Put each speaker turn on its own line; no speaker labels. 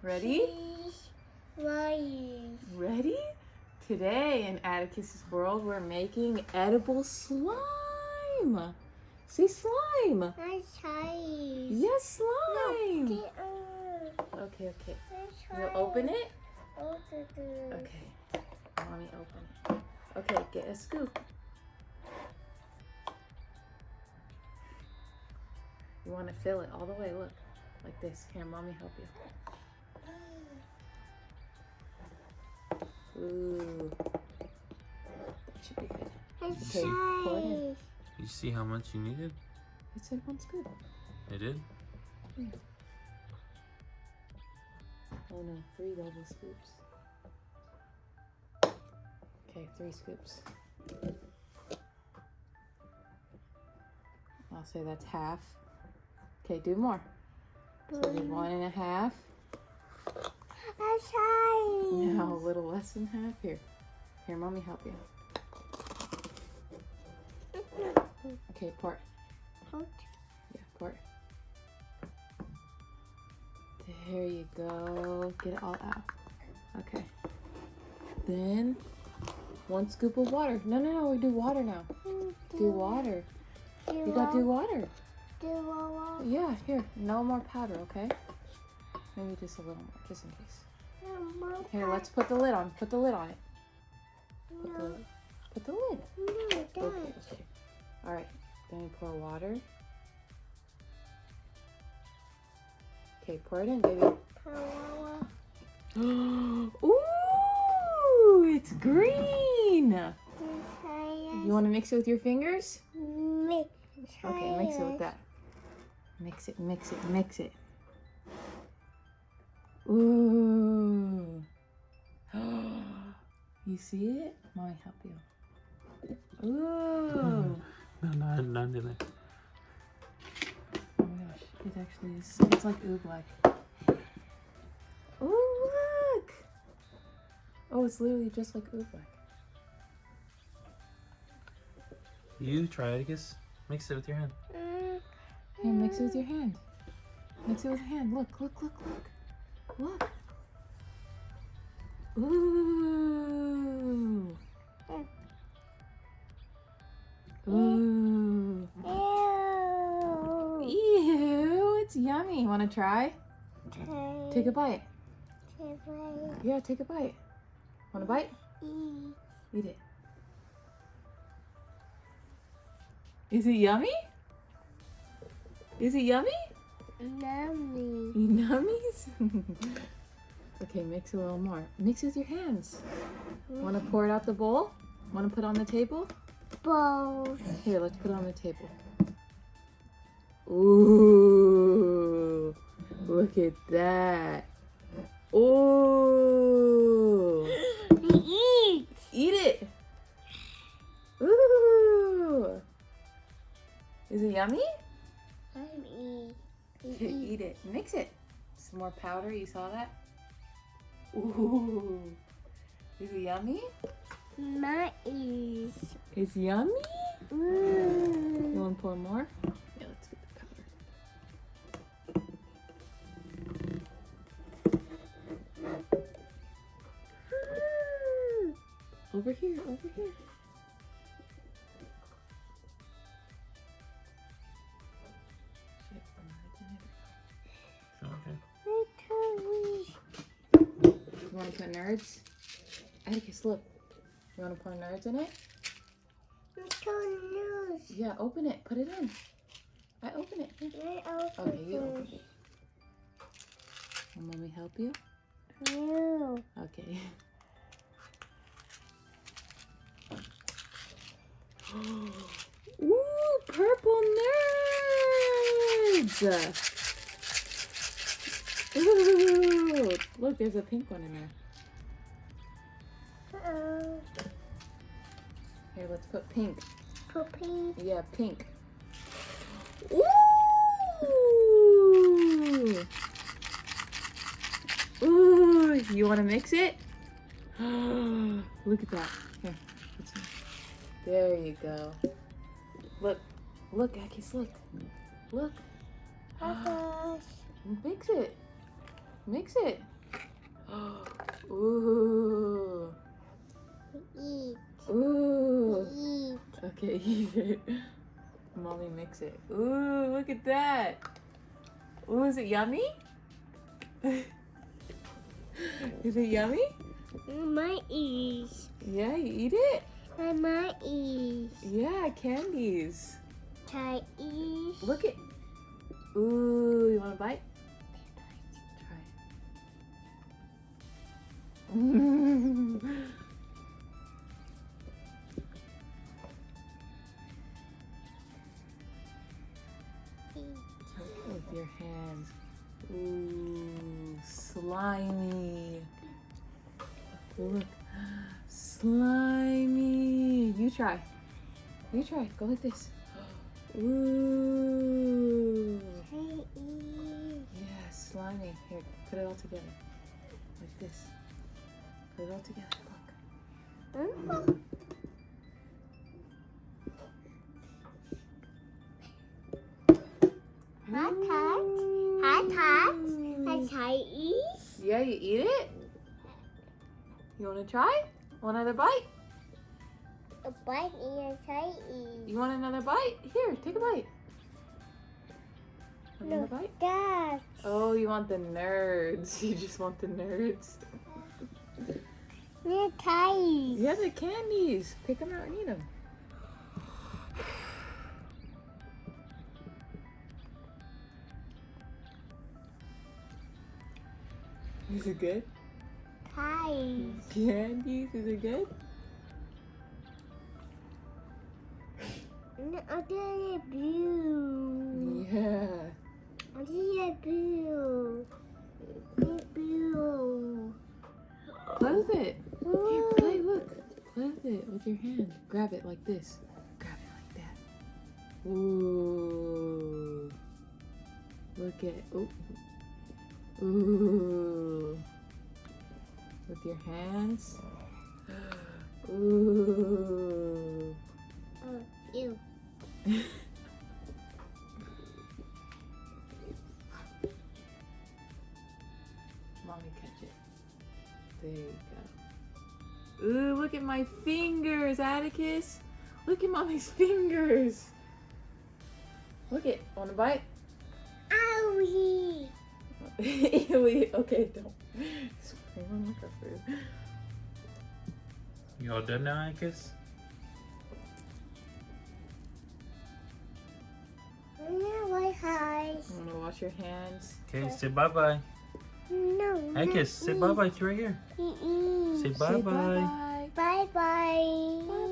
Ready?
Right.
Ready? Today in Atticus's world, we're making edible slime. Say slime.
That's right.
Yes, slime.
No,
Okay, okay.
that's
You'll open it?
Okay.
Okay. Mommy, open it. Okay, get a scoop. You want to fill it all the way, look. Like this. Here, Mommy, help you. Ooh. That should be good.
That's
Okay, pour it in.
right.
You see how much you needed?
It said 1 scoop.
It did?
Yeah. Oh no, 3 double scoops. Okay, 3 scoops. I'll say that's half. Okay, do more. So do 1.5.
That's right.
Now a little less than half. Here, Mommy, help you. Okay, pour it. Yeah, pour it. There you go. Get it all out. Okay. Then 1 scoop of water. No, we do water now. Do water. You gotta do water. Yeah, here. No more powder, okay? Maybe just a little more, just in case. Here, let's put the lid on. Put the lid on it. Put the lid.
No,
Okay. All right. Then we pour water. Okay, pour it in, baby. Ooh, it's green. You want to mix it with your fingers? Okay, mix it with that. Mix it, mix it, mix it. Ooh. You see it? Mommy, help you. Ooh.
No, not in it.
Oh my gosh, it actually is. It's like oobleck. Ooh, look! Oh, it's literally just like oobleck.
You try it, Atticus. Mix it with your hand.
Here, mix it with your hand. Mix it with your hand. Look, look, look, look. Look. Ooh. Ooh. Ew, it's yummy. Want to try? Take a bite. Yeah, take a bite. Want a bite? Eat it. Is it yummy? Is it yummy?
Yummy.
Nummies? Okay, mix a little more. Mix with your hands. Want to pour it out the bowl? Want to put it on the table?
Both.
Here, let's put it on the table. Ooh, look at that. Ooh.
Eat.
Eat it. Ooh. Is it yummy? Okay, eat it. Mix it. Some more powder. You saw that? Ooh. Is it yummy?
Nice.
It's yummy? You want to pour more? Yeah, let's get the powder. Over here, over here. Shit, I'm not doing it.
Okay.
You want to put nerds? Atticus, look. You want to put nerds in it? Yeah, open it. Put it in. I open it. Here. Okay, you open it. Will Mommy help you?
No.
Okay. Ooh, purple nerds! Ooh, look, there's a pink one in there. Here, let's put pink.
Puppy.
Yeah, pink. Ooh! Ooh, you want to mix it? Look at that. Here, let's see. There you go. Look, look, Atticus, look. Look. Mix it. Mix it. Ooh.
Eat.
Ooh.
Eat.
Okay, eat it. Mommy, mix it. Ooh, look at that. Ooh, is it yummy? Is it yummy?
My ears.
Yeah, you eat it?
My ears.
Yeah, candies.
Try ears.
Look at. Ooh, you want a bite? Try. With your hands. Ooh, slimy. Look, slimy. You try. You try. Go like this. Ooh.
Try ears.
Yeah, slimy. Here, put it all together. Like this. Put it all together. Look.
Hot hot. Hot hot. I try ears.
Yeah, you eat it? You want to try? Want another bite?
A bite ear. Try ears.
You want another bite? Here, take a bite. Want
No,
another bite?
Dad.
Oh, you want the nerds. You just want the nerds.
They're tiny.
Yeah, the candies. Pick them out and eat them. Is it good?
Tiny.
Candies, is it good?
I did it blue.
Yeah.
I did it blue. It's blue.
Play with it. Here, play, look. Play with it with your hand. Grab it like this. Grab it like that. Ooh. Look at, oh. Ooh. With your hands. Ooh.
Oh, ew.
Mommy, catch it. There you go. Ooh, look at my fingers, Atticus. Look at Mommy's fingers. Look it. Want a bite?
Owie.
Okay, don't. Scream on like a food.
You all done now, Atticus?
I like eyes.
You want to wash your hands?
Okay, say bye-bye.
No.
Atticus, say bye-bye. It's right here. Say
Say
bye-bye.
bye-bye.
Bye bye.
Bye.